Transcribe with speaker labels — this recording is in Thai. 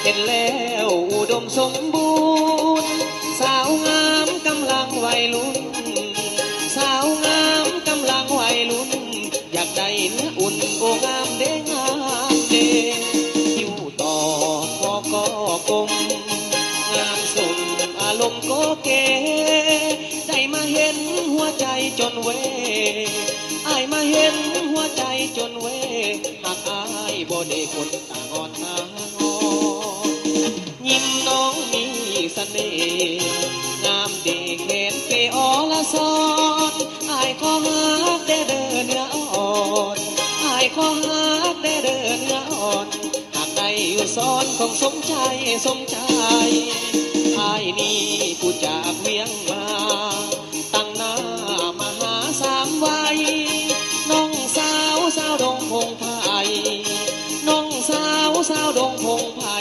Speaker 1: เห็นแล้วอุดมสมบูรณ์สาวงามกำลังวัยรุ่นสาวงามกำลังวัยรุ่นอยากได้เนื้ออุ่นโองามเด้งามเด้อยู่ต่อก็กลมงามสมอารมณ์ก็เก๋ได้มาเห็นหัวใจจนเวอายมาเห็นหัวใจจนเวหากอายบ่ได้คนตางอนตางอนยิ้มน้องมีเสน่ห์งามเด็กเห็นเกอละซอนอายขอฮักได้เดินเนื้ออ่อนอายขอฮักได้เดินเนื้ออ่อนหากได้อยู่ซ้อนคงสมใจสมใจอายนี่ผู้จากเวียงมาตั้งหน้ามาหาสามวัยน้องสาวดงพงไผ่น้องสาวดงพงไผ่